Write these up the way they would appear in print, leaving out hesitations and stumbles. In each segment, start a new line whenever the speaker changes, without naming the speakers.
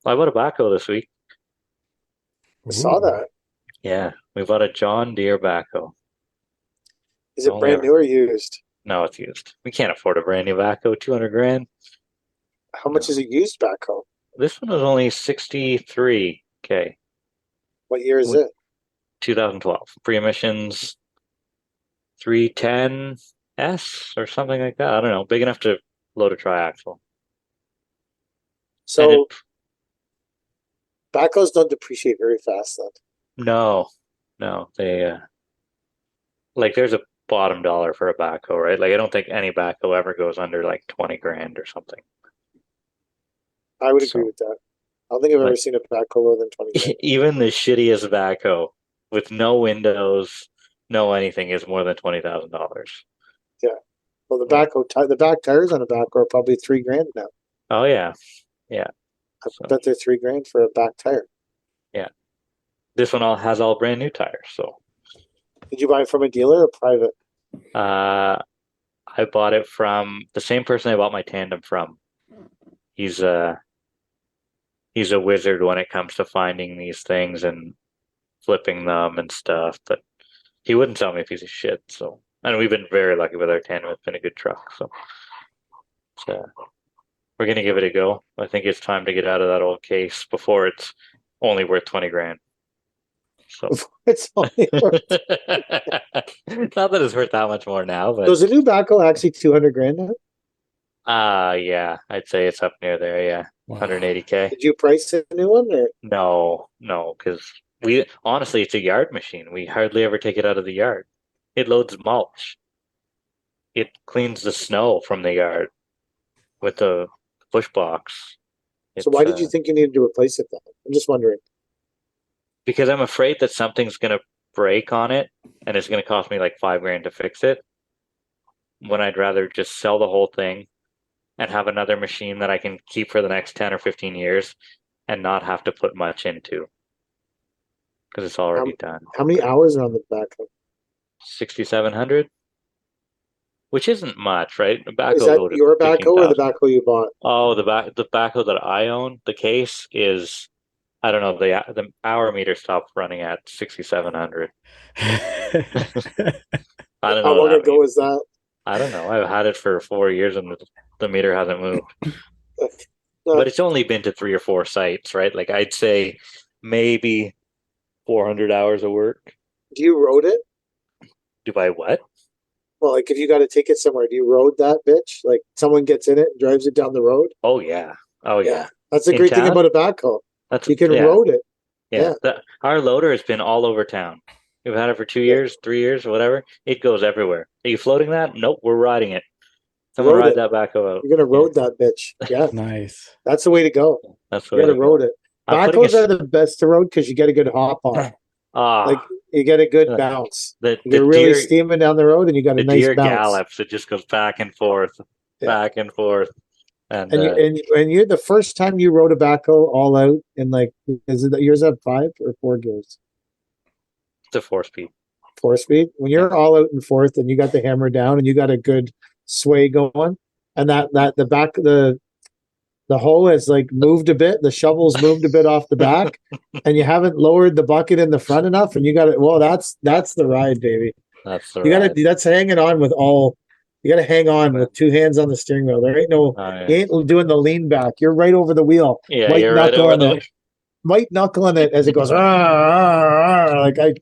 I bought a backhoe this week.
I saw
Ooh.
that.
Yeah, we bought a John Deere backhoe.
Is it
Only
brand
ever,
new or used?
no, it's used. We can't afford a brand new backhoe, 200 grand.
How much
No.
is a used backhoe?
This one was only 63K.
What year is it?
2012. Pre-emissions 310S or something like that. I don't know. Big enough to load a triaxle. And it,
So backhoes don't depreciate very fast then.
no, no, like there's a bottom dollar for a backhoe, right? Like I don't think any backhoe ever goes under like 20 grand or something.
I would agree
So
with that. I don't think I've ever
like
seen a backhoe lower than 20 grand.
even the shittiest backhoe with no windows, no anything is more than $20,000.
Yeah. Well,
Like,
the back tires on a backhoe are probably 3 grand now.
oh yeah, yeah.
I
So
bet they're 3 grand for a back tire.
yeah, this one all has all brand new tires. So
Did you buy it from a dealer or private?
uh, I bought it from the same person I bought my tandem from. He's a he's a wizard when it comes to finding these things and flipping them and stuff. But he wouldn't sell me a piece of shit. So, and we've been very lucky with our tandem. It's been a good truck. So, it's, we're gonna give it a go. I think it's time to get out of that old case before it's only worth 20 grand. So,
It's only worth.
not that it's worth that much more now,
So
but
is a new backhoe actually 200 grand now?
yeah, I'd say it's up near there. Yeah,
Wow.
180K.
Did you price a new one or?
No, no, because we honestly, it's a yard machine. We hardly ever take it out of the yard. It loads mulch. It cleans the snow from the yard with the push box.
So
It's
why did you think you needed to replace it then? I'm just wondering.
because I'm afraid that something's gonna break on it and it's gonna cost me like 5 grand to fix it. When I'd rather just sell the whole thing and have another machine that I can keep for the next 10 or 15 years and not have to put much into because it's
How,
already done.
how many hours are on the backhoe?
6,700, which isn't much, right? The
Is
backhoe
that
go to
your backhoe or the
15,000.
backhoe you bought?
Oh, the backhoe that I own, the case is I don't know, the hour meter stopped running at 6,700. I don't
How
know what
long
that
ago
means.
was that?
I don't know. I've had it for 4 years and the meter hasn't moved.
Uh,
But it's only been to 3 or 4 sites, right? Like I'd say maybe 400 hours of work.
do you road it?
Do I what?
Well, like if you got to take it somewhere, do you road that bitch? Like someone gets in it and drives it down the road?
Oh yeah. Oh
Yeah.
yeah.
That's the
In
great thing
town?
about a backhoe.
That's
You can
yeah.
road it.
Yeah.
Yeah.
Our loader has been all over town. We've had it for 2 years, 3 years, or whatever. It goes everywhere. Are you floating that? Nope, we're riding it. Someone
Road
ride
it.
that backhoe out.
You're gonna
Yeah,
road that bitch. Yeah.
Nice.
That's the way to go.
that's the
You
way
gotta
to
road
go.
it.
I'm putting a
Backhoes are the best to road because you get a good hop on. Like
ah
you get a good
the
bounce.
the
You're really
deer
steaming down the road and you got a
the
nice
deer
bounce.
gallops. It just goes
Yeah.
back and forth, and
And you're the first time you rode a backhoe all out in like is it yours have 5 or 4 gears?
it's a 4 speed.
4 speed. When
Yeah,
you're all out in fourth and you got the hammer down and you got a good sway going, and that the hoe has like moved a bit, the shovel's moved a bit off the back, and you haven't lowered the bucket in the front enough, and you got it. Well, that's the ride, baby.
that's the
You got
ride.
to that's hanging on with all. You got to hang on with 2 hands on the steering wheel. There ain't no.
Oh yeah,
You ain't doing the lean back. You're right over the wheel,
yeah.
white
You're right over
knuckling
the,
it, white knuckling it as it goes. "Rah, rah, rah," like I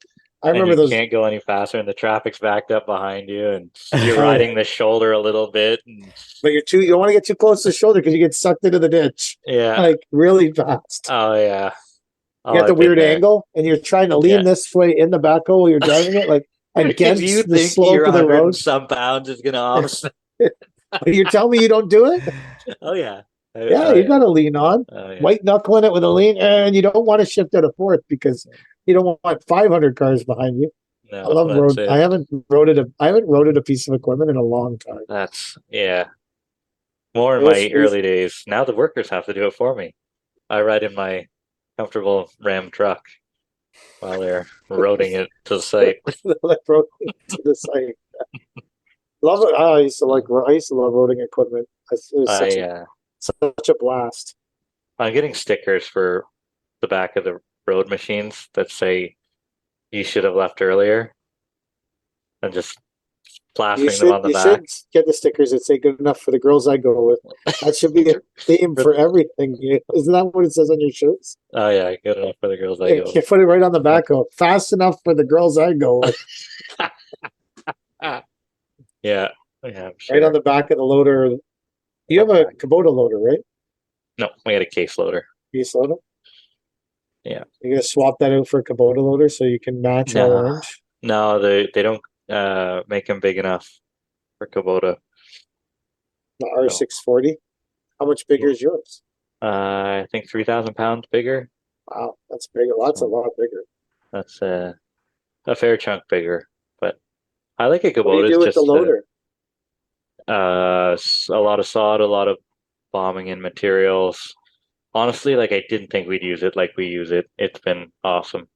and
remember
you
those.
can't go any faster, and the traffic's backed up behind you, and you're
Oh yeah,
riding the shoulder a little bit, and
but you don't want to get too close to the shoulder because you get sucked into the ditch
yeah.
like really fast.
Oh yeah.
You
Oh,
got the
I've been
weird
there.
angle, and you're trying to lean
Yeah.
this way in the backhoe while you're driving it, like
Because you
against the
think your
slope of the
100 and
road.
some pounds is gonna offset.
You're telling me you don't do it?
Oh yeah.
Yeah,
Oh
you
yeah.
got to lean on,
Oh yeah.
white knuckling it with a lean, and you don't want to shift out of fourth because you don't want 500 cars behind you. I
No,
love
that's
road.
it.
I haven't roaded a piece of equipment in a long time.
That's yeah. More
I
in
wish
my early days. Now the workers have to do it for me. I ride in my comfortable Ram truck while they're roading it to the site.
like roading to the site. Love it. I used to love roading equipment. It was
I
such a blast.
I'm getting stickers for the back of the road machines that say you should have left earlier, and just plastering them on the
You
back.
should get the stickers that say "Good enough for the girls I go with." That should be a theme for everything. Isn't that what it says on your shirts?
Oh yeah, good enough for the girls I
You
go.
put it right on the back of "Fast enough for the girls I go with."
Yeah, yeah, I'm
Right on
sure.
the back of the loader. You have a
Okay.
Kubota loader, right?
No, we had a case loader.
Piece loader.
Yeah.
You're gonna swap that out for a Kubota loader so you can match all
No,
orange.
no, they don't make them big enough for Kubota.
The R
So
640. How much bigger is yours?
I think 3,000 pounds bigger.
Wow, that's bigger. That's a
So
lot bigger.
that's a fair chunk bigger. But I like a
What do you
Kubota. It's
do with the
just
loader?
a lot of sod, a lot of bombing in materials. Honestly, like I didn't think we'd use it like we use it. It's been awesome.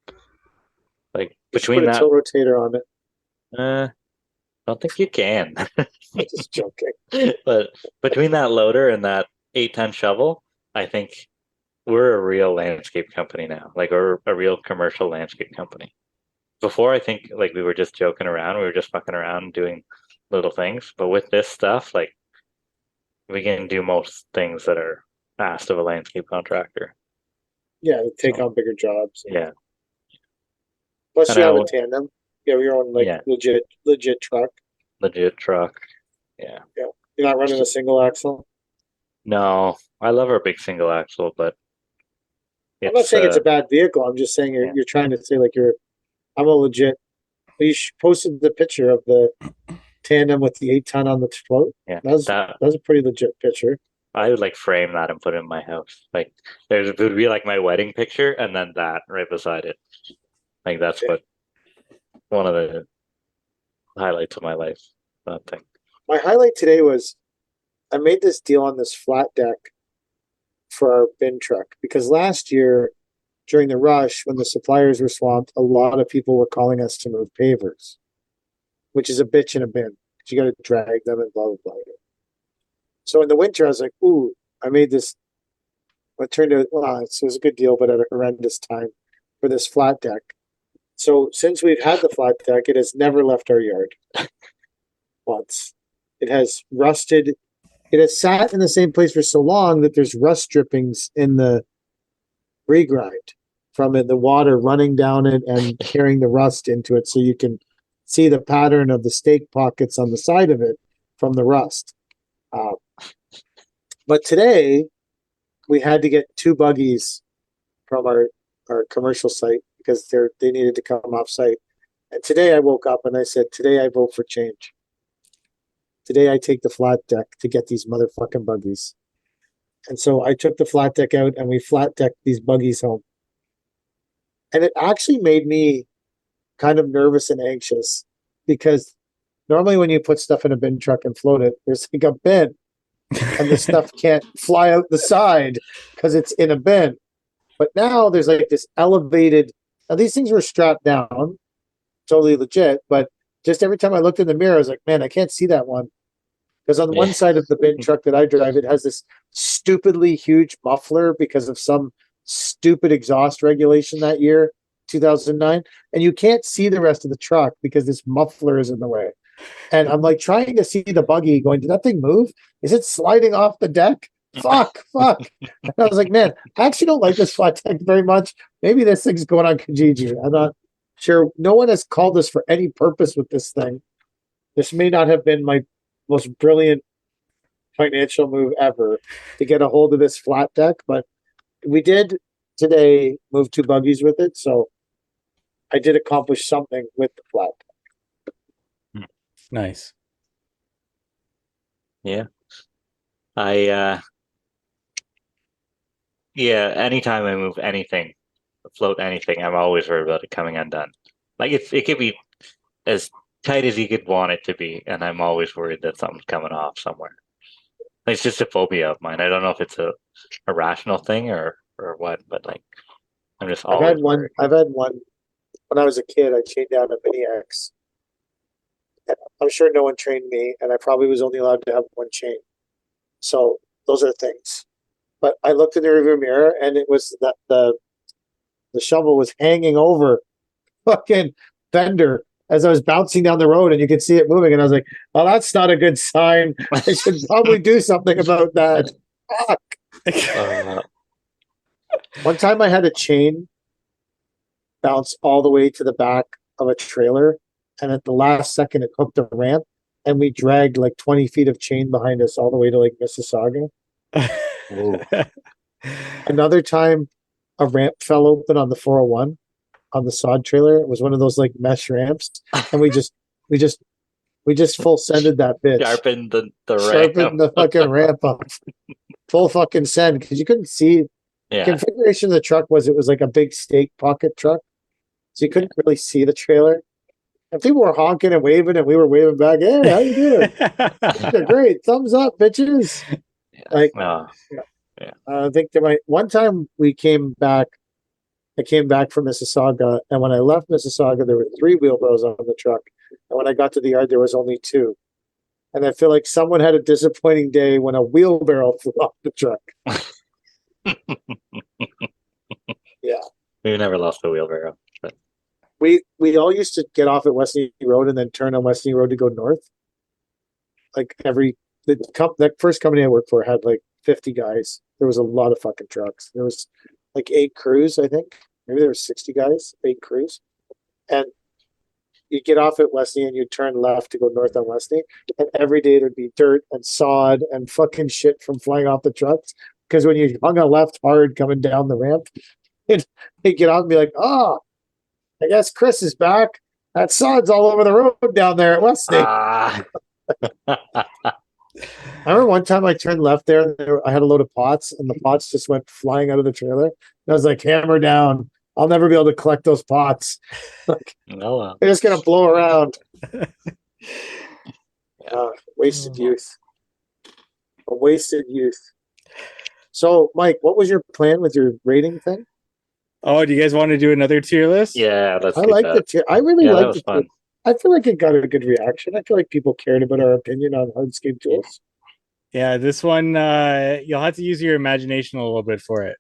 Like
You should put
between
a
that,
tow rotator on it.
I don't think you can.
I'm just joking.
But between that loader and that 8-ton shovel, I think we're a real landscape company now. Like we're a real commercial landscape company. Before, I think like we were just joking around. We were just fucking around doing little things. But with this stuff, like we can do most things that are asked of a landscape contractor.
Yeah, take
So
on bigger jobs.
yeah,
Plus,
and
you
I
have a
would
tandem. You have your own like
yeah,
legit truck.
legit truck. Yeah.
Yeah, you're not running a single axle.
No, I love our big single axle, but
I'm not
it's
saying it's a bad vehicle. I'm just saying
yeah,
you're trying to say like you're. I'm a legit. Posted the picture of the tandem with the 8-ton on the float.
yeah.
That was a pretty legit picture.
I would like frame that and put it in my house. Like it would be like my wedding picture and then that right beside it. Like that's
Yeah.
what one of the highlights of my life. That thing.
My highlight today was I made this deal on this flat deck for our bin truck because last year during the rush when the suppliers were swamped, a lot of people were calling us to move pavers, which is a bitch in a bin. You got to drag them and blah blah blah. So in the winter, I was like, "Ooh, I made this." It turned out well, it was a good deal, but at a horrendous time for this flat deck. So since we've had the flat deck, it has never left our yard once. It has rusted. It has sat in the same place for so long that there's rust drippings in the regrind from it, the water running down it and carrying the rust into it, so you can see the pattern of the stake pockets on the side of it from the rust. Uh, but today we had to get 2 buggies from our commercial site because they needed to come off site. And today I woke up and I said, today I vote for change. Today I take the flat deck to get these motherfucking buggies. And so I took the flat deck out and we flat decked these buggies home. And it actually made me kind of nervous and anxious because normally when you put stuff in a bin truck and float it, there's like a bin and the stuff can't fly out the side because it's in a bin. But now there's like this elevated. Now these things were strapped down, totally legit. But just every time I looked in the mirror, I was like, man, I can't see that one because on one
Yeah.
side of the bin truck that I drive, it has this stupidly huge muffler because of some stupid exhaust regulation that year, 2009, and you can't see the rest of the truck because this muffler is in the way. And I'm like trying to see the buggy going, did that thing move? Is it sliding off the deck? Fuck. And I was like, man, I actually don't like this flat deck very much. Maybe this thing's going on Kijiji. I'm not sure. No one has called us for any purpose with this thing. This may not have been my most brilliant financial move ever to get a hold of this flat deck, but we did today move 2 buggies with it. So I did accomplish something with the flat deck.
Nice.
Yeah. I yeah, anytime I move anything, float anything, I'm always worried about it coming undone. Like it could be as tight as you could want it to be, and I'm always worried that something's coming off somewhere. Like, it's just a phobia of mine. I don't know if it's a rational thing or what, but like I'm just always worried.
I've had one when I was a kid. I chained down a Mini X. I'm sure no one trained me, and I probably was only allowed to have one chain. So those are things. but I looked in the rearview mirror and it was that the shovel was hanging over fucking fender as I was bouncing down the road, and you could see it moving. And I was like, "Oh, that's not a good sign. I should probably do something about that." Fuck.
Uh,
One time, I had a chain bounce all the way to the back of a trailer, and at the last second, it hooked a ramp, and we dragged like 20 feet of chain behind us all the way to like Mississauga.
Ooh.
Another time, a ramp fell open on the 401 on the sod trailer. It was one of those like mesh ramps, and we just full sended that bitch.
Sharpened the
Sharpened
ramp.
the fucking ramp up. Full fucking send because you couldn't see.
Yeah.
Configuration of the truck was it was like a big stake pocket truck, so you couldn't really see the trailer. And people were honking and waving, and we were waving back. Hey, how you doing? Yeah, great, thumbs up, bitches.
Yeah.
Like,
No.
I think one time we came back. I came back from Mississauga, and when I left Mississauga, there were 3 wheelbarrows on the truck, and when I got to the yard, there was only 2. And I feel like someone had a disappointing day when a wheelbarrow flew off the truck. Yeah.
We never lost a wheelbarrow. But
We all used to get off at Westney Road and then turn on Westney Road to go north. Like that first company I worked for had like 50 guys. There was a lot of fucking trucks. There was like 8 crews, I think. Maybe there were 60 guys, 8 crews. And you get off at Westney and you turn left to go north on Westney. And every day there'd be dirt and sod and fucking shit from flying off the trucks. Because when you hung a left hard coming down the ramp, you get out and be like, oh, I guess Chris is back. That sod's all over the road down there at Westney. I remember one time I turned left there, and I had a load of pots, and the pots just went flying out of the trailer. And I was like, hammer down. I'll never be able to collect those pots. Like,
no.
they're just going to blow around. Wasted youth. A wasted youth. So, Mike, what was your plan with your rating thing?
Oh, do you guys want to do another tier list?
Yeah,
I like the tier. I really
that
liked
was
it.
fun.
I feel like it got a good reaction. I feel like people cared about our opinion on Hardscape tools.
Yeah, this one, you'll have to use your imagination a little bit for it.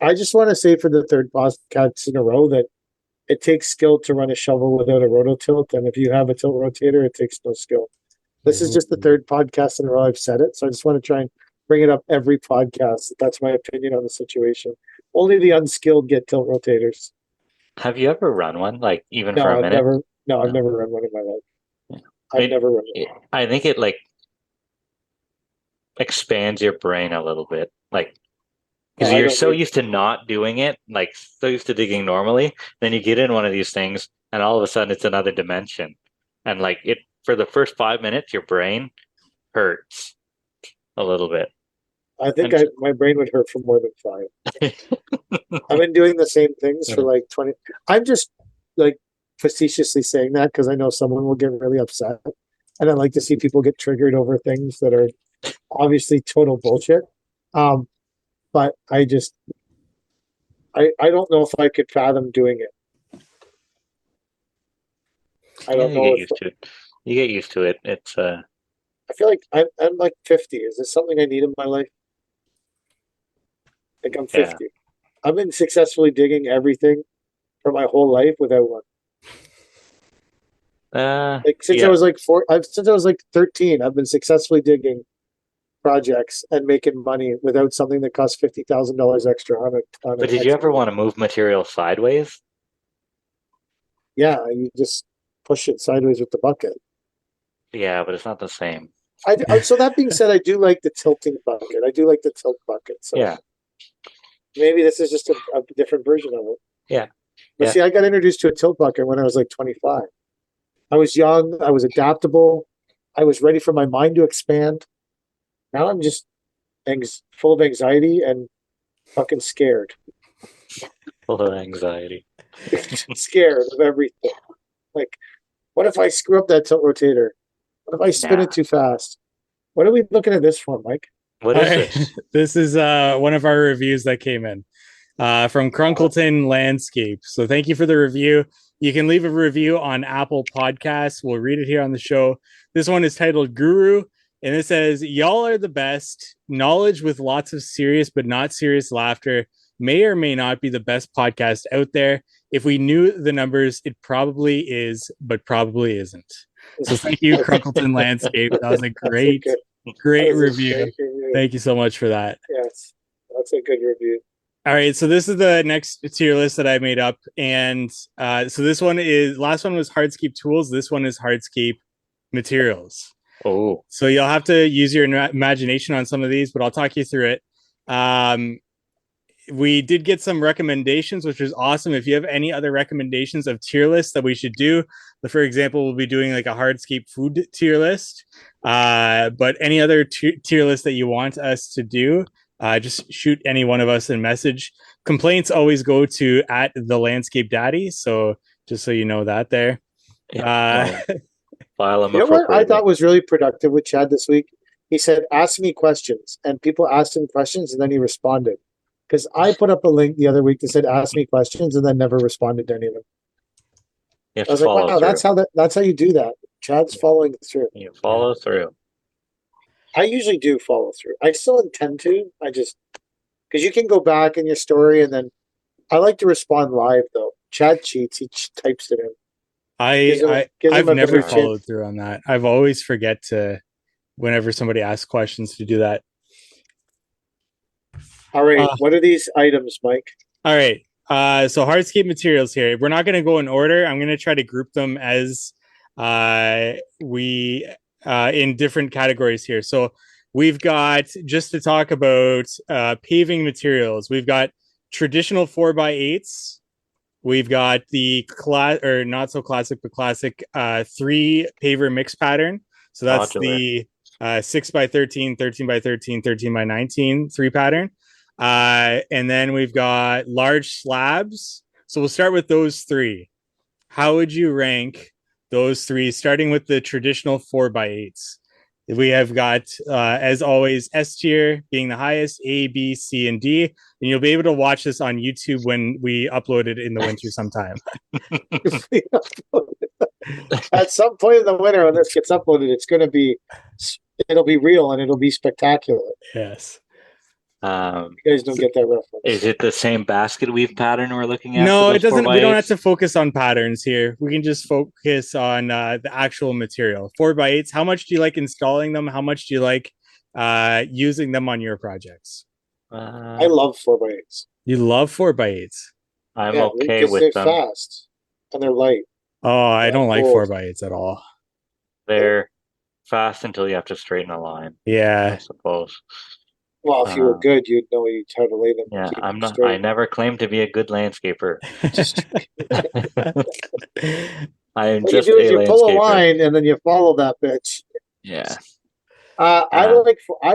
I just want to say for the third podcast in a row that it takes skill to run a shovel without a rototilt. And if you have a tilt rotator, it takes no skill. This is just the third podcast in a row I've said it. So I just want to try and bring it up every podcast. That's my opinion on the situation. Only the unskilled get tilt rotators.
Have you ever run one, like even
No,
for a
I've
minute?
I've never run one in my life.
Yeah.
I've never run one.
I think it like expands your brain a little bit, like because you're so used to not doing it, like so used to digging normally. Then you get in one of these things, and all of a sudden it's another dimension, and like it for the first 5 minutes, your brain hurts a little bit.
I think my brain would hurt for more than 5. I've been doing the same things for like 20. I'm just like facetiously saying that because I know someone will get really upset, and I like to see people get triggered over things that are obviously total bullshit. But I don't know if I could fathom doing it. I don't know.
You get used to it. It's
I feel like I'm like 50. Is this something I need in my life? Like I'm 50. Yeah. I've been successfully digging everything for my whole life without one. Since I was like since I was like 13, I've been successfully digging projects and making money without something that costs $50,000 extra on it.
But did you ever want to move material sideways?
Yeah, you just push it sideways with the bucket.
Yeah, but it's not the same.
So that being said, I do like the tilting bucket. I do like the tilt bucket. So
yeah.
Maybe this is just a different version of it.
Yeah.
But see, I got introduced to a tilt bucket when I was like 25. I was young. I was adaptable. I was ready for my mind to expand. Now I'm just full of anxiety and fucking scared.
Full of anxiety.
Scared of everything. Like, what if I screw up that tilt rotator? What if I spin it too fast? What are we looking at this for, Mike?
What is this?
This is one of our reviews that came in from Crunkleton Landscape. So thank you for the review. You can leave a review on Apple Podcasts. We'll read it here on the show. This one is titled Guru. And it says, y'all are the best. Knowledge with lots of serious but not serious laughter may or may not be the best podcast out there. If we knew the numbers, it probably is, but probably isn't. So thank you, Crunkleton Landscape. That was a great review. Thank you so much for that.
Yes, that's a good review.
All right, so this is the next tier list that I made up, and so this one is, last one was Hardscape Tools. This one is Hardscape Materials.
Oh,
So you'll have to use your imagination on some of these, but I'll talk you through it. We did get some recommendations, which was awesome. If you have any other recommendations of tier lists that we should do, for example, we'll be doing like a Hardscape food tier list. But any other tier list that you want us to do, just shoot any one of us a message. Complaints always go to @thelandscapedaddy. So just so you know that there.
yeah, file them.
You know what I thought was really productive with Chad this week? He said, "Ask me questions," and people asked him questions, and then he responded. Because I put up a link the other week that said, "Ask me questions," and then never responded to any of them. I was like, "Wow, that's how you do that." Chad's following through.
You follow through.
I usually do follow through. I still intend to. I just because you can go back in your story, and then I like to respond live though. Chad cheats; he types it in.
I've never followed through on that. I've always forget to, whenever somebody asks questions, to do that.
All right, what are these items, Mike?
All right, so Hardscape Materials here. We're not going to go in order. I'm going to try to group them as we in different categories here. So we've got, just to talk about paving materials, we've got traditional 4x8s. We've got the not so classic, but classic 3 paver mix pattern. So that's modular. The 6x13, 13x13, 13x19 3 pattern. And then we've got large slabs. So we'll start with those 3. How would you rank those 3, starting with the traditional 4x8s? We have got, as always, S tier being the highest, A, B, C, and D. And you'll be able to watch this on YouTube when we upload it in the winter sometime.
At some point in the winter, when this gets uploaded, it'll be real and it'll be spectacular.
Yes.
You guys don't get that reference.
Is it the same basket weave pattern we're looking at?
No, it doesn't. We don't have to focus on patterns here. We can just focus on the actual material. 4x8s. How much do you like installing them? How much do you like using them on your projects?
I love 4x8s.
You love 4x8s.
I'm okay with them.
They're fast and they're light.
Oh, I don't like 4x8s at all.
They're fast until you have to straighten a line.
Yeah,
I suppose.
Well, if you were good, you'd know how to lay them.
Yeah, I'm not. I never claimed to be a good landscaper. I am
what
just
you do is
a
you
landscaper.
pull a line and then you follow that bitch.
Yeah.
I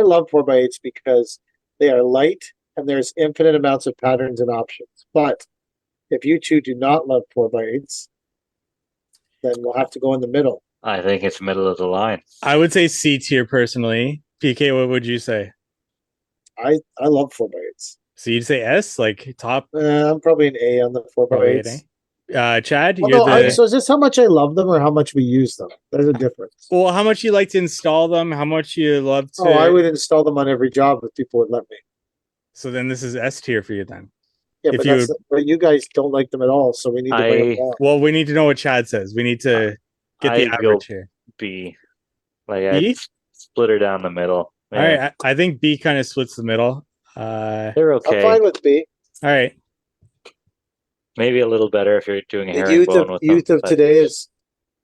love 4x8s because they are light and there's infinite amounts of patterns and options. But if you two do not love 4x8s, then we'll have to go in the middle.
I think it's middle of the line.
I would say C tier personally. PK, what would you say?
I love 4x8s.
So you'd say S, like top?
I'm probably an A on the 4x8s.
Chad,
so is this how much I love them or how much we use them? There's a difference.
Well, how much you like to install them? How much you love to?
I would install them on every job if people would let me.
So then this is S tier for you then.
Yeah, but you guys don't like them at all, so we need to bring them down.
Well, we need to know what Chad says. We need to get the average here.
B. I'd split her down the middle.
Yeah. All right, I think B kind of splits the middle.
They're okay.
I'm fine with B.
All right.
Maybe a little better if you're doing a
herringbone with them. The youth of today is...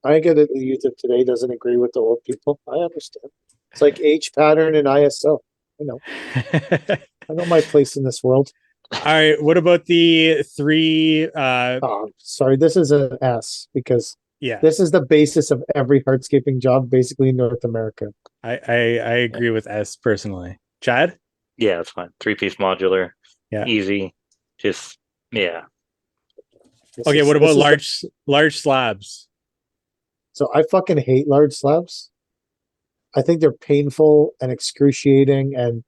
I get it. The youth of today doesn't agree with the old people. I understand. It's like H pattern and ISO. I know. I know my place in this world.
All right. What about the 3?
Sorry. This is an S because this is the basis of every hardscaping job basically in North America.
I agree with S personally. Chad?
Yeah, that's fine. 3-piece modular.
Yeah.
Easy. Just, yeah.
Okay, what about large slabs?
So I fucking hate large slabs. I think they're painful and excruciating and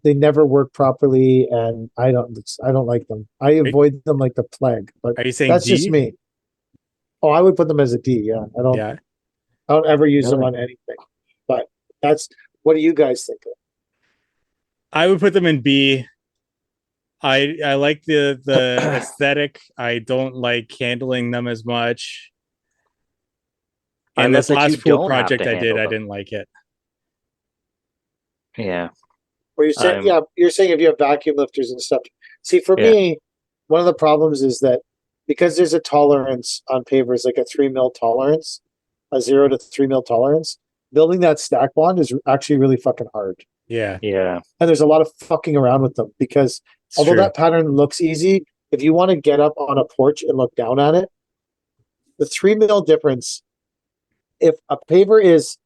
they never work properly and I don't like them. I avoid them like the plague. But
are you saying
that's
D?
just me. Oh, I would put them as a D, yeah. I don't ever use them on anything. But What do you guys think?
I would put them in B. I like the aesthetic. I don't like handling them as much.
I
And
love
this
that you
last pool
don't have
project
to
I did,
handle
I
them.
didn't like it.
Yeah.
Well, you're saying,
I'm
yeah, you're saying if you have vacuum lifters and stuff. See, for
Yeah.
me, one of the problems is that because there's a tolerance on pavers, like a 3 mil tolerance, a 0 to 3 mil tolerance, building that stack bond is actually really fucking hard.
Yeah,
Yeah.
And there's a lot of fucking around with them because
it's
although
true.
that pattern looks easy, if you want to get up on a porch and look down at it, the 3 mil difference, if a paver is,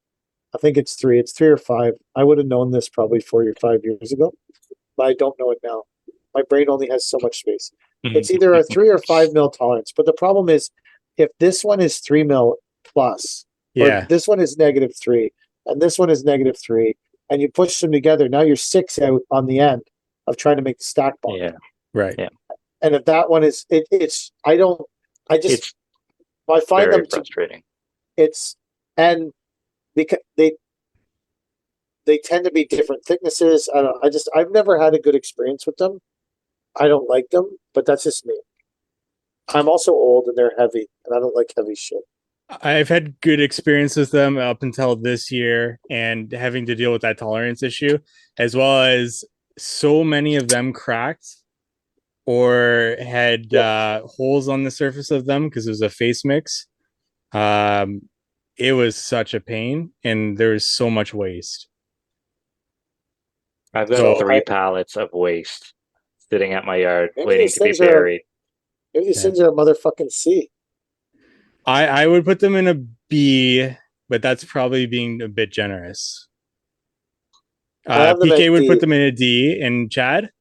I think it's 3 or 5. I would have known this probably 4 or 5 years ago, but I don't know it now. My brain only has so much space. It's either a 3 or 5 mil tolerance. But the problem is if this one is 3 mil plus, or
Yeah,
this one is -3, and this one is -3, and you push them together, now you're 6 out on the end of trying to make the stack bond.
Yeah.
right.
Yeah.
And if that one is, it's, I just,
It's
I find
very
them to,
frustrating.
it's, and because they tend to be different thicknesses. I don't, I've never had a good experience with them. I don't like them, but that's just me. I'm also old and they're heavy, and I don't like heavy shit.
I've had good experience with them up until this year and having to deal with that tolerance issue, as well as so many of them cracked or had holes on the surface of them because it was a face mix. It was such a pain and there was so much waste.
I've got
So
3 pallets of waste sitting at my yard
Maybe
waiting
these
to be
things are,
buried.
maybe these
Yeah.
things are a motherfucking C.
I would put them in a B, but that's probably being a bit generous.
I have them
PK
at
would put
D.
them in a D, and Chad?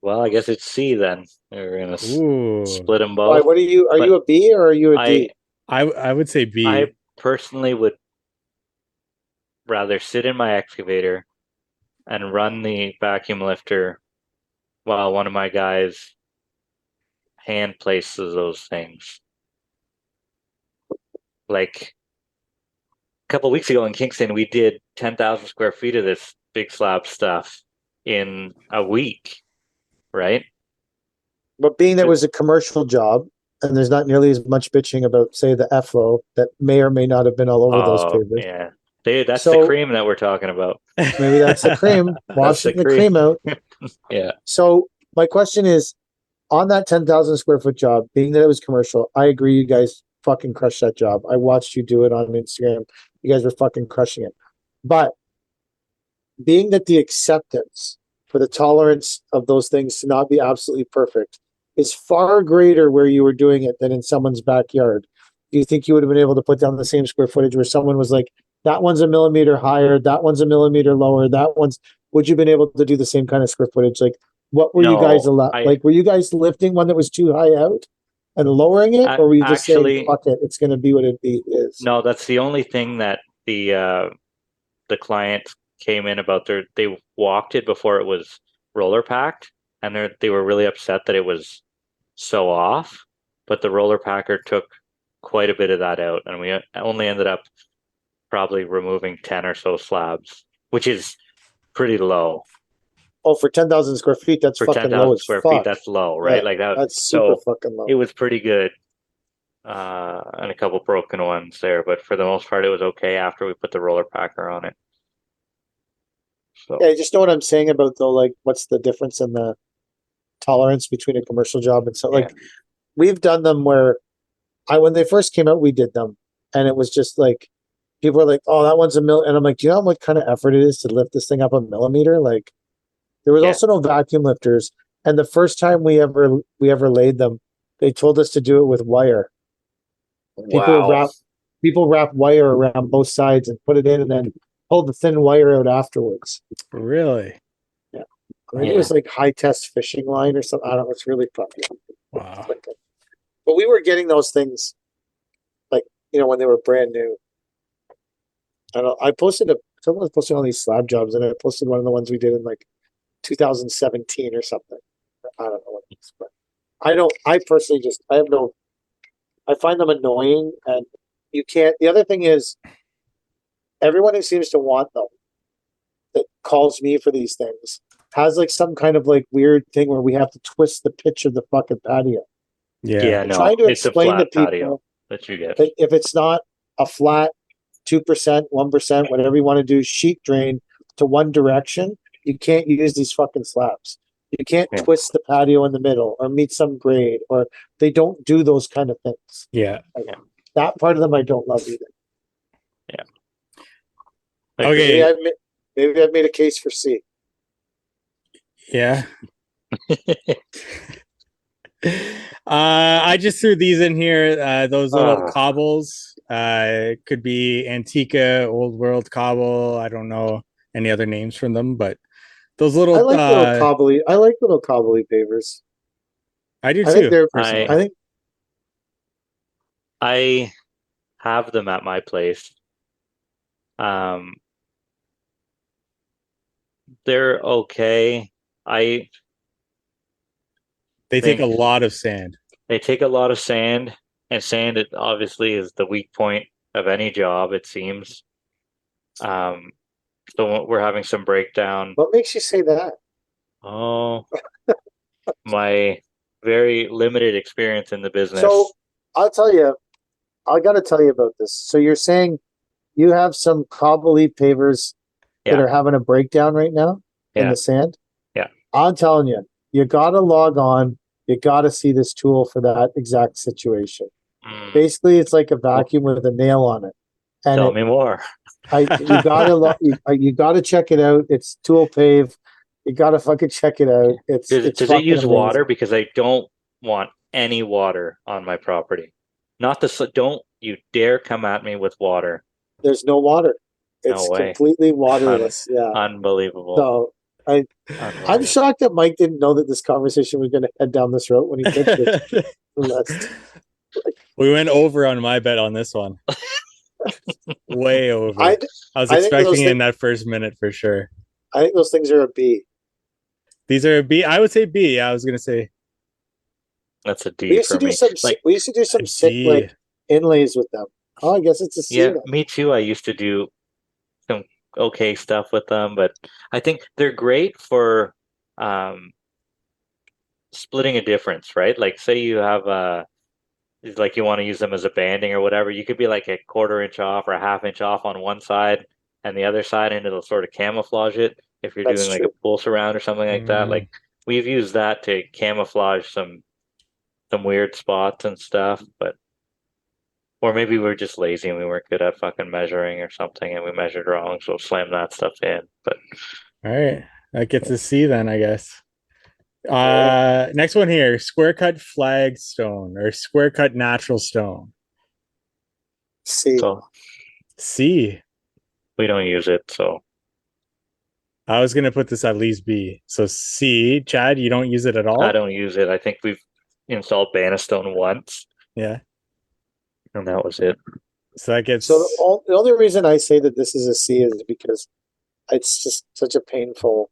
Well, I guess it's C then. We're gonna
Ooh,
split them
Why?
both.
What are you? Are
But
you a B or are you a
I
D?
I would say B.
I personally would rather sit in my excavator and run the vacuum lifter while one of my guys hand places those things. Like a couple weeks ago in Kingston, we did 10,000 square feet of this big slab stuff in a week, right?
But being that it was a commercial job, and there's not nearly as much bitching about, say, the FLO that may or may not have been all over those
Oh,
pavers.
yeah. That's the
So
cream that we're talking about.
maybe that's the cream, washing the cream out.
Yeah.
So my question is, on that 10,000 square foot job, being that it was commercial, I agree you guys fucking crushed that job. I watched you do it on Instagram. You guys were fucking crushing it. But being that the acceptance for the tolerance of those things to not be absolutely perfect is far greater where you were doing it than in someone's backyard, do you think you would have been able to put down the same square footage where someone was like, that one's a millimeter higher, that one's a millimeter lower, that one's, would you have been able to do the same kind of square footage? Like, what were you guys allowed? Like, were you guys lifting one that was too high out and lowering it? Or were you just saying,
Actually,
fuck it, it's going to be what it is?
no, that's the only thing that the client came in about. They walked it before it was roller packed, and they were really upset that it was so off. But the roller packer took quite a bit of that out, and we only ended up probably removing 10 or so slabs, which is pretty low.
Oh, for 10,000 square feet, that's
For
fucking
10,000
low as
square
fuck.
feet, that's low, right?
Yeah,
like that.
that's super
So
fucking low.
it was pretty good. And a couple broken ones there, but for the most part, it was okay after we put the roller packer on it. So
Yeah, you just know what I'm saying about though, like what's the difference in the tolerance between a commercial job and so
yeah.
like we've done them where when they first came out, we did them and it was just like people were like, oh, that one's a mill, and I'm like, do you know what kind of effort it is to lift this thing up a millimeter? Like there was
Yeah.
also no vacuum lifters, and the first time we ever laid them, they told us to do it with wire.
Wow.
People wrap wire around both sides and put it in and then pull the thin wire out afterwards.
Really?
Yeah. I think it was like high test fishing line or something. I don't know. It's really fucking.
Wow.
But we were getting those things like, when they were brand new. I don't know. Someone was posting all these slab jobs and I posted one of the ones we did in like 2017 or something. I don't know what it is, but I personally I find them annoying and you can't, the other thing is everyone who seems to want them that calls me for these things has like some kind of like weird thing where we have to twist the pitch of the fucking patio.
Yeah.
I'm trying to
it's a
explain to
flat patio
people
that you get.
that if it's not a flat 2%, 1%, whatever you want to do, sheet drain to one direction, you can't use these fucking slabs. You can't
Yeah.
twist the patio in the middle or meet some grade, or they don't do those kind of things.
Yeah.
That part of them I don't love either.
Yeah.
Okay.
Maybe I've made a case for C.
Yeah. I just threw these in here. Those little cobbles. Could be Antica, Old World cobble. I don't know any other names from them, but those little.
I like little cobbly pavers.
I do
I think
too.
they're.
I-
I think
I have them at my place. They're okay. I
They take a
think
lot of sand.
they take a lot of sand, and sand it obviously is the weak point of any job, it seems. So we're having some breakdown.
what makes you say that?
Oh, my very limited experience in the business.
So I'll tell you, I got to tell you about this. So you're saying you have some cobbly pavers that
Yeah.
are having a breakdown right now in
Yeah.
the sand?
Yeah.
I'm telling you, you got to log on. You got to see this tool for that exact situation.
Mm,
Basically, it's like a vacuum with a nail on it. And
tell me more.
you gotta check it out. It's tool pave. You gotta fucking check it out. It's
Does it
fucking
use
amazing.
water? Because I don't want any water on my property. Not the don't you dare come at me with water.
There's no water. It's
No way.
completely waterless. Yeah.
Unbelievable.
So I'm
Unbelievable.
shocked that Mike didn't know that this conversation was going to head down this road when he pitched it. List.
We went over on my bet on this one. Way over.
I
was
I think
expecting
those
it in that first minute for sure.
think those things are a B.
These are a B. I would say B. I was gonna say
That's a
We
D
used to
for
do
me.
some
Like,
we used to do some
a
sick
D.
like inlays with them. Oh, I guess it's a C.
yeah,
then.
me too. I used to do some okay stuff with them, but I think they're great for splitting a difference, right? Like, say you have like you want to use them as a banding or whatever, you could be like a 1/4 inch off or a 1/2 inch off on one side and the other side, and it'll sort of camouflage it if you're
That's
doing like
true.
a pull surround or something like that.
Mm.
Like, we've used that to camouflage some weird spots and stuff, but or maybe we were just lazy and we weren't good at fucking measuring or something and we measured wrong, so slam that stuff in. But
All right. That gets a C then, I guess. Next one here, square cut flagstone or square cut natural stone.
C.
so
C.
we don't use it, so
I was gonna put this at least B. So C. Chad, you don't use it at all?
I don't use it. I think we've installed Banastone once
Yeah.
and that was it.
So that gets
So the only reason I say that this is a C is because it's just such a painful.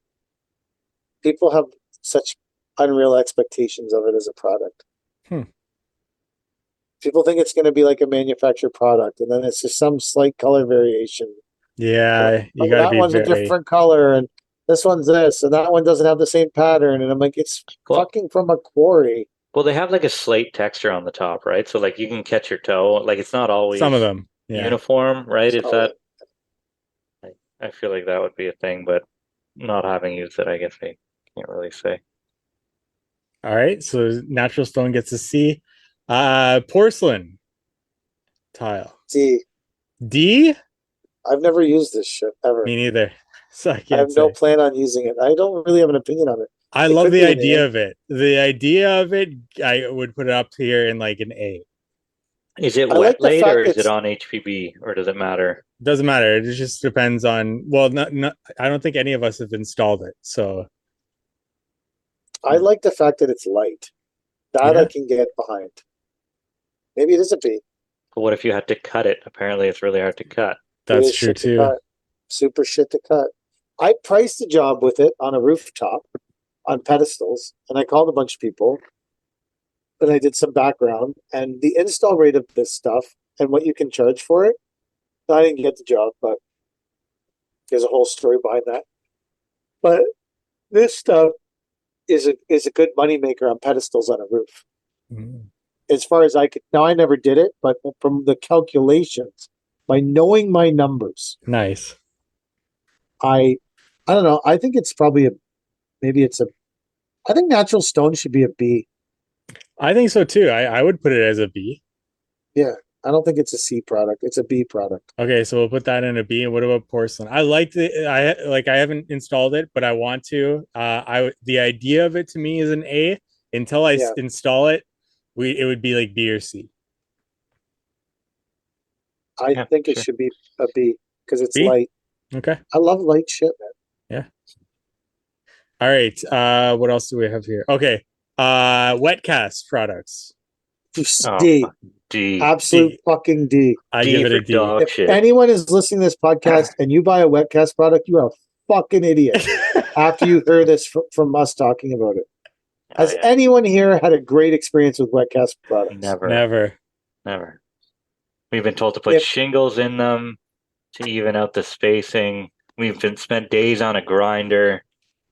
People have such unreal expectations of it as a product. People think it's going to be like a manufactured product, and then it's just some slight color variation.
yeah, you
Like,
gotta
that
be
one's a
very
different color, and this one's this, and that one doesn't have the same pattern. And I'm like, it's
Well-
fucking from a quarry.
Well, they have like a slate texture on the top, right? So like you can catch your toe. Like, it's not always
some of them. Yeah.
uniform, right? Is
So,
that I feel like that would be a thing, but not having used it, I guess I can't really say.
All right. So natural stone gets a C. Porcelain tile.
D.
D?
I've never used this shit ever.
Me neither. So I
I have
can't
no
say.
plan on using it. I don't really have an opinion on it.
I
It
love
could
the
be an
idea
A.
of it. The idea of it, I would put it up here in like an A.
Is it
I like
wet
the
laid
fact
or is it
it's-
on HPB or does it matter?
Doesn't matter. It just depends on. Well, not. I don't think any of us have installed it. So
I like the fact that it's light. That
Yeah.
I can get behind. Maybe it is a B.
But what if you had to cut it? Apparently it's really hard to cut.
It
that's
is
true
shit to
too.
cut. Super shit to cut. I priced a job with it on a rooftop on pedestals, and I called a bunch of people, and I did some background, and the install rate of this stuff and what you can charge for it. I didn't get the job, but there's a whole story behind that. But this stuff is a good moneymaker on pedestals on a roof.
Mm.
As far as I could, now I never did it, but from the calculations, by knowing my numbers,
Nice.
I don't know. I think it's probably I think natural stone should be a B.
I think so too. I would put it as a B.
Yeah. I don't think it's a C product. It's a B product.
Okay, so we'll put that in a B. What about porcelain? I like I haven't installed it, but I want to. The idea of it to me is an A. Until I
Yeah.
install it, it would be like B or C.
I
Yeah,
think it
sure.
should be a B because it's
B?
light.
Okay.
I love light shit, man.
Yeah. All right. What else do we have here? Okay. Wet cast products.
Just
Oh,
D.
fuck. D.
Absolute
D.
fucking D.
I
D
give it
for
a D.
dog
If
shit.
anyone is listening to this podcast and you buy a wet cast product, you are a fucking idiot after you hear this from us talking about it.
Oh,
Has
yeah.
anyone here had a great experience with wet cast products?
Never.
Never.
Never. We've been told to put shingles in them to even out the spacing. We've been spent days on a grinder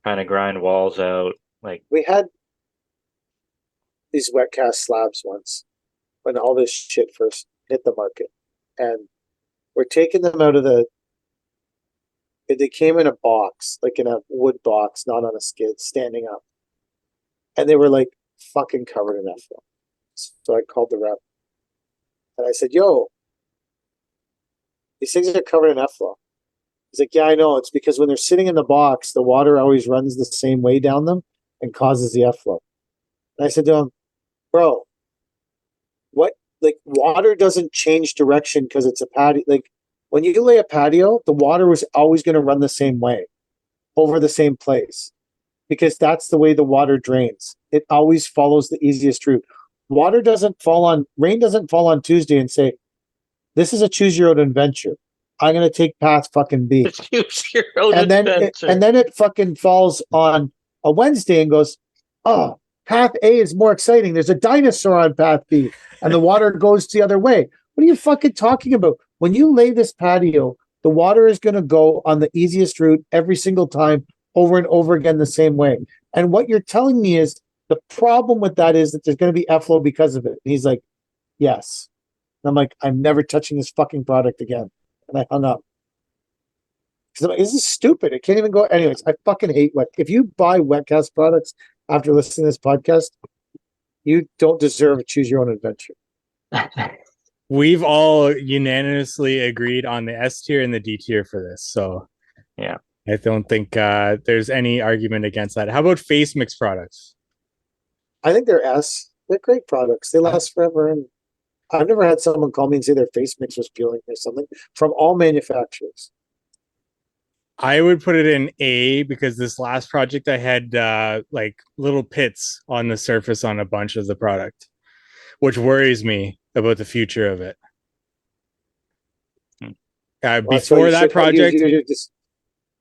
trying to grind walls out. Like,
We had these wet cast slabs once when all this shit first hit the market. And we're taking them out of they came in a box, like in a wood box, not on a skid, standing up. And they were like fucking covered in effluent. So I called the rep and I said, yo, these things are covered in effluent. He's like, yeah, I know. It's because when they're sitting in the box, the water always runs the same way down them and causes the effluent. And I said to him, bro, what? Like, water doesn't change direction because it's a patio. Like, when you lay a patio, the water was always going to run the same way over the same place because that's the way the water drains. It always follows the easiest route. Rain doesn't fall on Tuesday and say, this is a choose your own adventure. I'm going to take path fucking B.
choose your own
And
adventure.
then it fucking falls on a Wednesday and goes, oh, path A is more exciting. There's a dinosaur on path B, and the water goes the other way. What are you fucking talking about? When you lay this patio, the water is going to go on the easiest route every single time, over and over again, the same way. And what you're telling me is the problem with that is that there's going to be effluent because of it. And he's like, yes. And I'm like, I'm never touching this fucking product again. And I hung up. Because I'm like, this is stupid. It can't even go. Anyways, I fucking hate wet. If you buy wet cast products after listening to this podcast, you don't deserve a choose your own adventure.
We've all unanimously agreed on the S tier and the D tier for this. So
Yeah.
I don't think there's any argument against that. How about face mix products?
I think they're S. They're great products. They last forever. And I've never had someone call me and say their face mix was peeling or something from all manufacturers.
I would put it in A because this last project I had like little pits on the surface on a bunch of the product, which worries me about the future of it.
Well,
Before that project,
your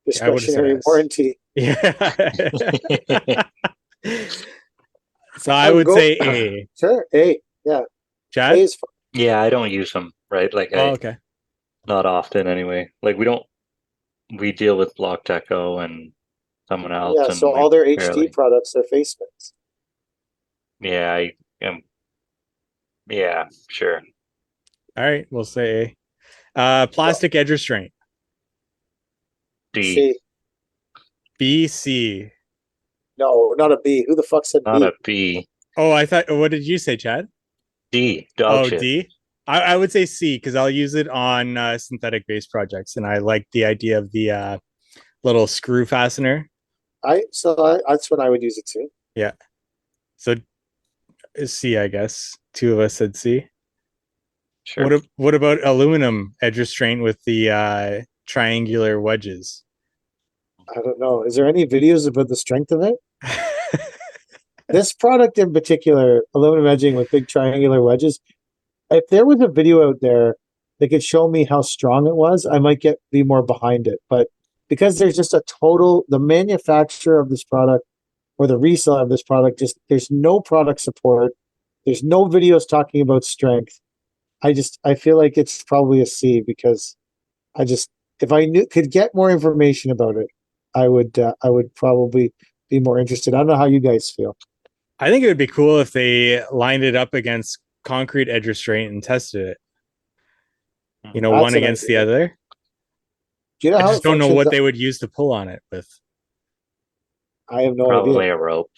discretionary warranty.
Yeah. So I would say A.
Sure, A. Yeah,
Chad?
A is fine.
Yeah, I don't use them, right? Like,
okay.
Not often anyway. Like, we deal with Block Deco and someone else.
Yeah,
and
so all their HD products are face mix.
Yeah, I am. Yeah, sure.
All right, we'll say A. Plastic edge restraint.
D.
C.
B, C.
No, not a B. Who the fuck said
Not
B?
a B.
Oh, I thought, what did you say, Chad?
D. Dog shit.
D. I would say C because I'll use it on synthetic based projects, and I like the idea of the little screw fastener.
That's when I would use it too.
Yeah. So C, I guess. Two of us said C.
Sure.
What about aluminum edge restraint with the triangular wedges?
I don't know. Is there any videos about the strength of it? This product in particular, aluminum edging with big triangular wedges, if there was a video out there that could show me how strong it was, I might be more behind it. But because there's just the manufacturer of this product or the reseller of this product, there's no product support. There's no videos talking about strength. I feel like it's probably a C because if I could get more information about it, I would probably be more interested. I don't know how you guys feel.
I think it would be cool if they lined it up against concrete edge restraint and tested it. You know,
That's
one
an
against the
idea.
other.
Do you know
I
how
just
it
don't know
functions?
what they would use to pull on it with.
I have no idea.
Probably a rope.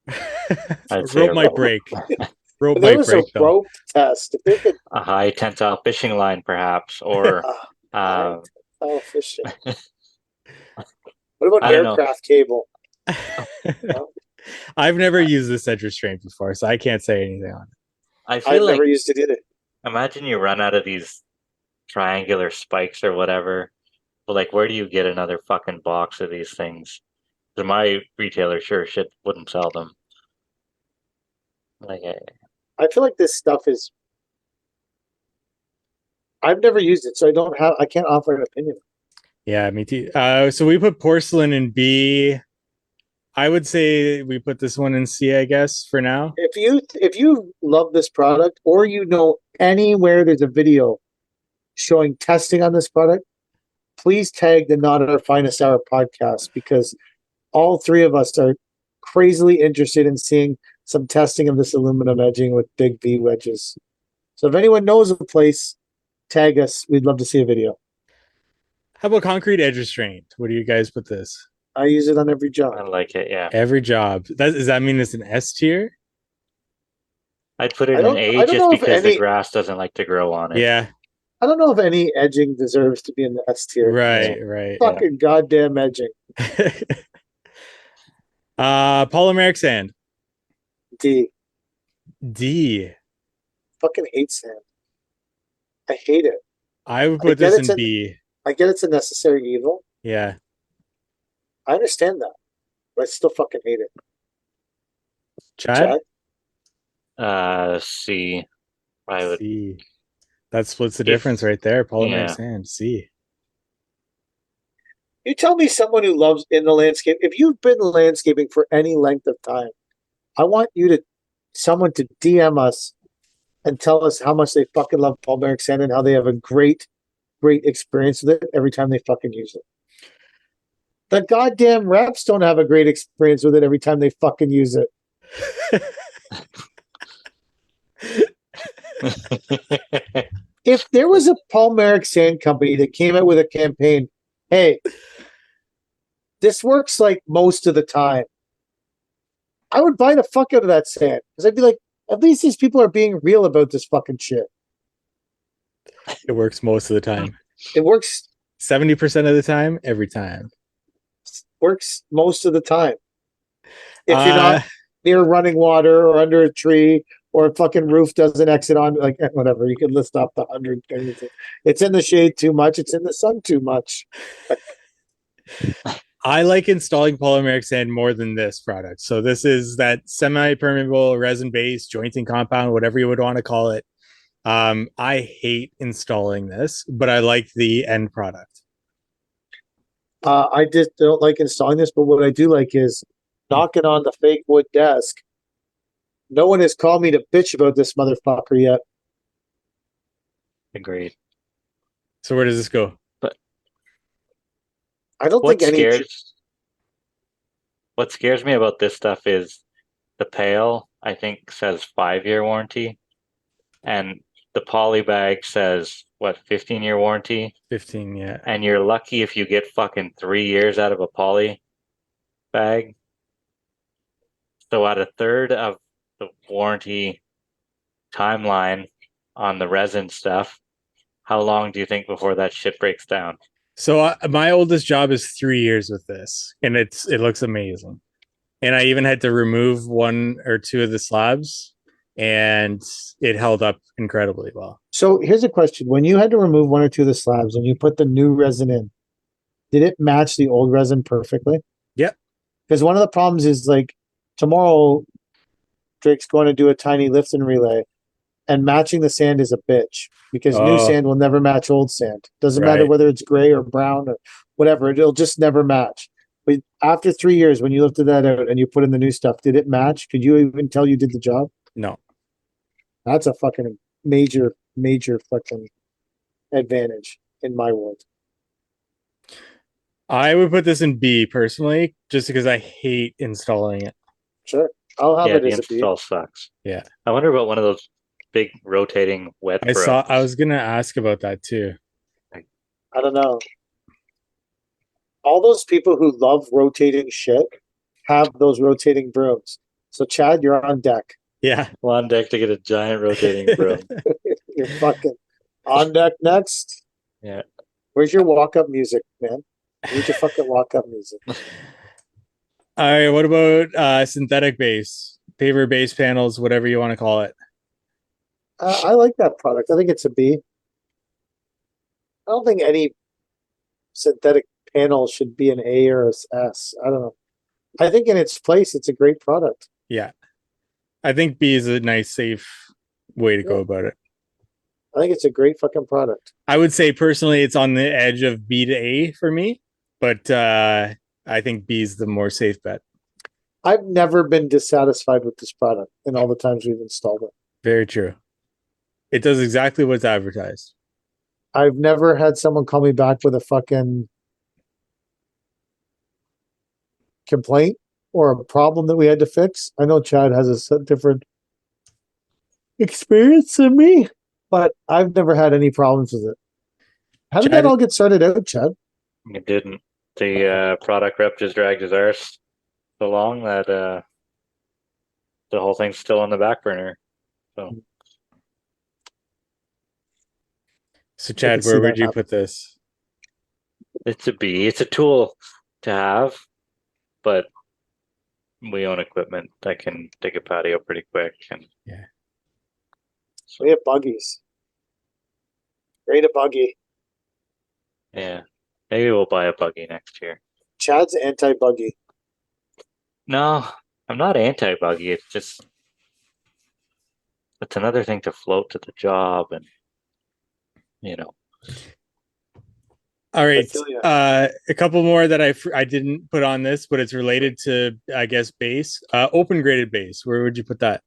I'd say
Rope
a
might
rope.
break. Rope
If there
might
was a
break though.
rope test, if they could
A high tensile fishing line, perhaps, or
high
uh,
tensile fishing. What about
I don't know.
aircraft cable?
I've never used this edge restraint before, so I can't say anything on it.
I
I've
feel
never
like
used it either.
imagine you run out of these triangular spikes or whatever. But like, where do you get another fucking box of these things? Because my retailer sure shit wouldn't sell them. Like,
I feel like this stuff is. I've never used it, so I can't offer an opinion.
Yeah, me too. So we put porcelain in B. I would say we put this one in C, I guess, for now.
If you love this product, or you know anywhere there's a video showing testing on this product, please tag the Not Our Finest Hour podcast, because all three of us are crazily interested in seeing some testing of this aluminum edging with big V wedges. So if anyone knows a place, tag us. We'd love to see a video.
How about concrete edge restraint? What do you guys put this?
I use it on every job.
I like it. Yeah,
Every job. Does that mean it's an S tier?
I'd put it
I
in
don't.
A
I don't
just
know if
because the
any.
grass doesn't like to grow on it.
Yeah.
I don't know if any edging deserves to be in the S tier.
Right, right.
Fucking goddamn edging.
Polymeric sand.
D.
D.
Fucking hate sand. I hate it.
I would
I
put
get
this
it's
in
a-
B.
I get it's a necessary evil.
Yeah.
I understand that, but I still fucking hate it.
Chad?
C. I would.
C. That splits the
If-
difference right there. Polymeric
yeah.
sand. C.
You tell me someone who loves in the landscape. If you've been landscaping for any length of time, I want someone to DM us and tell us how much they fucking love polymeric sand and how they have a great experience with it every time they fucking use it. The goddamn reps don't have a great experience with it every time they fucking use it. If there was a polymeric sand company that came out with a campaign, hey, this works like most of the time, I would buy the fuck out of that sand, because I'd be like, at least these people are being real about this fucking shit.
It works most of the time.
It works
70% of the time, every time.
most of the time. If you're not near running water or under a tree, or a fucking roof doesn't exit on, like, whatever, you can list off the 100 things. It's in the shade too much. It's in the sun too much.
I like installing polymeric sand more than this product. So this is that semi-permeable resin-based jointing compound, whatever you would want to call it. I hate installing this, but I like the end product.
I just don't like installing this, but what I do like is knocking on the fake wood desk. No one has called me to bitch about this motherfucker yet.
Agreed.
So where does this go?
I don't
What
think any.
scares me about this stuff is the pail, I think, says 5-year warranty, and the poly bag says what, 15-year warranty?
15, yeah.
And you're lucky if you get fucking 3 years out of a poly bag. So at a third of the warranty timeline on the resin stuff, how long do you think before that shit breaks down?
So my oldest job is 3 years with this, and it looks amazing. And I even had to remove 1 or 2 of the slabs, and it held up incredibly well.
So here's a question: when you had to remove 1 or 2 of the slabs and you put the new resin in, did it match the old resin perfectly?
Yep.
Because one of the problems is, like, tomorrow Drake's going to do a tiny lift and relay, and matching the sand is a bitch, because new sand will never match old sand. Doesn't matter
Right.
whether it's gray or brown or whatever, it'll just never match. But after 3 years, when you lifted that out and you put in the new stuff, did it match? Could you even tell you did the job?
No.
That's a fucking major fucking advantage in my world.
I would put this in B personally, just because I hate installing it.
Sure. I'll have
Yeah,
it
the
as a B.
install sucks.
Yeah.
I wonder about one of those big rotating wet
I
brooms.
was gonna ask about that too.
I don't know. All those people who love rotating shit have those rotating brooms. So Chad, you're on deck.
Yeah.
On deck to get a giant rotating broom.
You're fucking on deck next.
Yeah.
Where's your walk-up music, man? Where's your fucking walk-up music?
All right. What about synthetic base, paver base panels, whatever you want to call it?
I like that product. I think it's a B. I don't think any synthetic panel should be an A or an S. I don't know. I think in its place, it's a great product.
Yeah. I think B is a nice, safe way to go about it.
I think it's a great fucking product.
I would say personally, it's on the edge of B to A for me, but I think B is the more safe bet.
I've never been dissatisfied with this product in all the times we've installed it.
Very true. It does exactly what's advertised.
I've never had someone call me back with a fucking complaint or a problem that we had to fix. I know Chad has a different experience than me, but I've never had any problems with it. How did that all get started out, Chad?
It didn't. The product rep just dragged his arse so long that the whole thing's still on the back burner.
So Chad, where would you put this?
It's a B. It's a tool to have, but we own equipment that can dig a patio pretty quick. And
yeah,
we have buggies. Great a buggy.
Yeah, maybe we'll buy a buggy next year.
Chad's anti-buggy.
No, I'm not anti-buggy. It's just it's another thing to float to the job, and you know.
All right, a couple more that I didn't put on this, but it's related to, I guess, base. Open graded base. Where would you put that?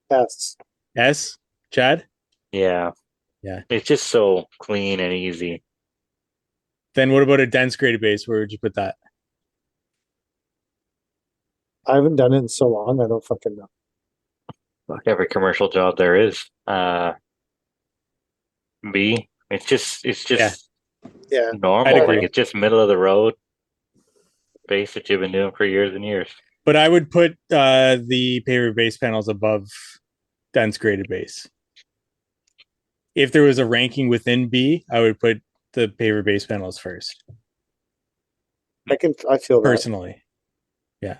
S.
S. Chad?
Yeah.
Yeah.
It's just so clean and easy.
Then what about a dense graded base? Where would you put that?
I haven't done it in so long. I don't fucking know.
Like every commercial job there is. B. It's just
yeah.
normal. Like it's just middle of the road base that you've been doing for years and years.
But I would put the paver base panels above dense graded base. If there was a ranking within B, I would put the paver base panels first.
I feel
personally. That.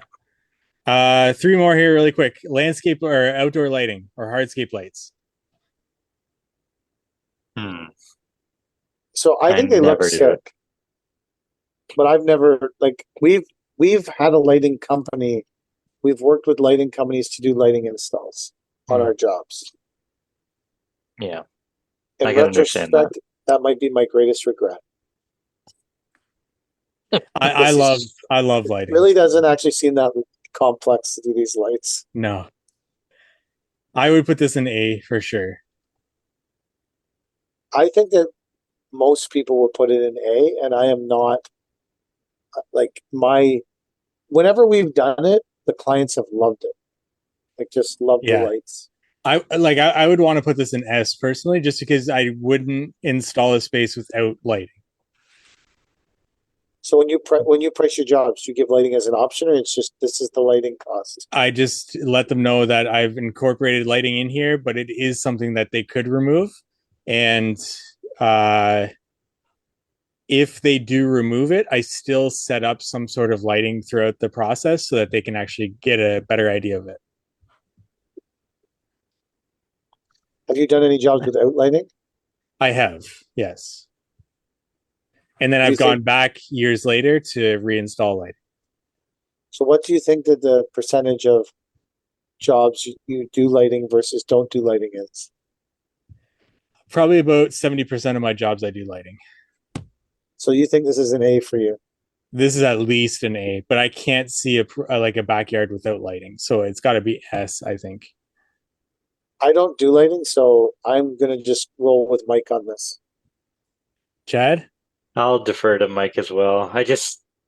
Yeah. 3 more here really quick. Landscape or outdoor lighting or hardscape lights.
So I think they look sick. But I've never we've had a lighting company. We've worked with lighting companies to do lighting installs on our jobs.
Yeah.
In retrospect, that might be my greatest regret.
I love lighting.
It really doesn't actually seem that complex to do these lights.
No. I would put this in A for sure.
I think that most people would put it in A, and I am not whenever we've done it, the clients have loved it. Just love the lights.
I would want to put this in S personally, just because I wouldn't install a space without lighting.
So when you price your jobs, do you give lighting as an option, or it's just this is the lighting cost?
I just let them know that I've incorporated lighting in here, but it is something that they could remove. And if they do remove it, I still set up some sort of lighting throughout the process so that they can actually get a better idea of it.
Have you done any jobs without lighting?
I have, yes. And then I've gone back years later to reinstall lighting. So
what do you think that the percentage of jobs you do lighting versus don't do lighting is?
Probably about 70% of my jobs I do lighting.
So you think this is an A for you?
This is at least an A, but I can't see a backyard without lighting. So it's got to be S, I think.
I don't do lighting, so I'm going to just roll with Mike on this.
Chad?
I'll defer to Mike as well.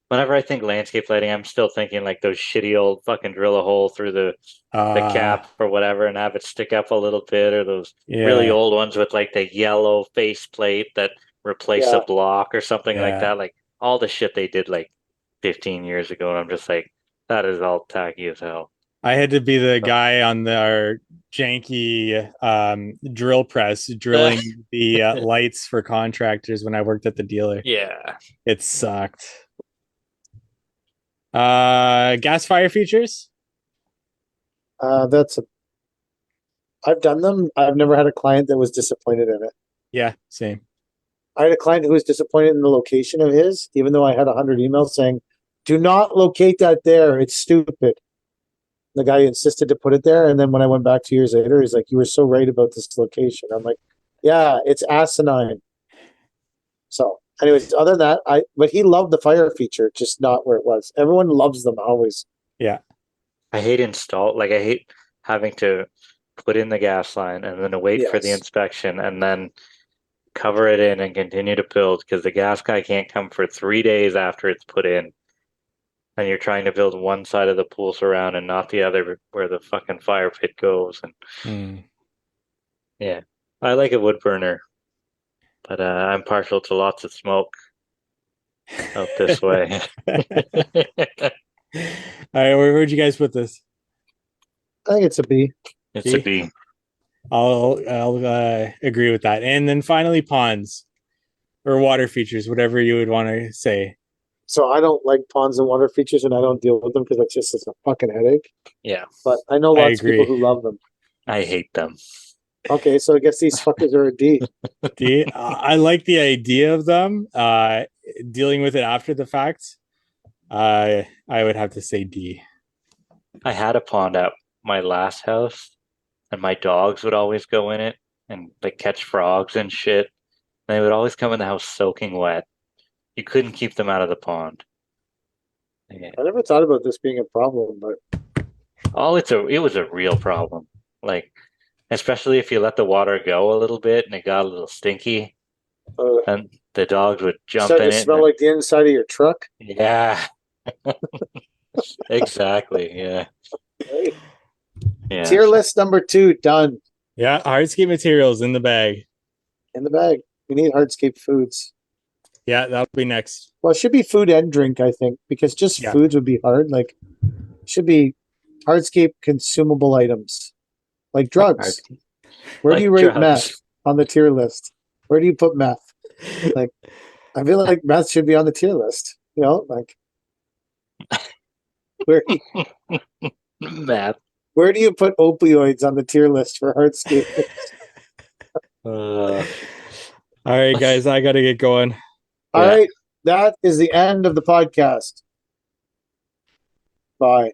Whenever I think landscape lighting, I'm still thinking like those shitty old fucking drill a hole through the cap or whatever and have it stick up a little bit, or those really
Yeah.
old ones with like the yellow face plate that replace a
Yeah.
block or something like
Yeah.
that. Like all the shit they did like 15 years ago. And I'm just like, that is all tacky as hell.
I had to be the guy on our janky drill press drilling the lights for contractors when I worked at the dealer.
Yeah.
It sucked. Gas fire features?
I've done them. I've never had a client that was disappointed in it.
Yeah, same.
I had a client who was disappointed in the location of his, even though I had 100 emails saying, "Do not locate that there. It's stupid." The guy insisted to put it there, and then when I went back 2 years later, he's like, "You were so right about this location." I'm like, "Yeah, it's asinine." So, anyways, other than that, but he loved the fire feature, just not where it was. Everyone loves them always.
Yeah.
I hate having to put in the gas line and then wait for the
Yes.
inspection and then cover it in and continue to build because the gas guy can't come for 3 days after it's put in. And you're trying to build one side of the pool surround and not the other where the fucking fire pit goes. And yeah, I like a wood burner, but I'm partial to lots of smoke out this way.
All right, where'd you guys put this?
I think it's a B.
It's a B.
I'll agree with that. And then finally, ponds or water features, whatever you would want to say.
So I don't like ponds and water features, and I don't deal with them because it's just a fucking headache.
Yeah,
But I know
I
lots of people
agree.
who love them.
I hate them.
Okay, so I guess these fuckers are a D.
I like the idea of them. Dealing with it after the fact, I would have to say D.
I had a pond at my last house, and my dogs would always go in it and like catch frogs and shit. And they would always come in the house soaking wet. You couldn't keep them out of the pond. Yeah.
I never thought about this being a problem, but
It was a real problem. Like, especially if you let the water go a little bit and it got a little stinky, and the dogs would jump
starting
in
to
it.
smell like the inside of your truck.
Yeah, exactly. Yeah.
Hey.
Yeah.
Tier list number 2 done.
Yeah, hardscape materials in the bag.
In the bag. We need hardscape foods.
Yeah, that'll be next.
Well, it should be food and drink, I think, because just foods would be hard. Like, it should be hardscape consumable items, like drugs. Where do you rate meth on the tier list? Where do you put meth? Like, I feel like meth should be on the tier list. You know, like,
Meth.
Where do you put opioids on the tier list for hardscape?
All right, guys, I got to get going.
All right, that is the end of the podcast. Bye.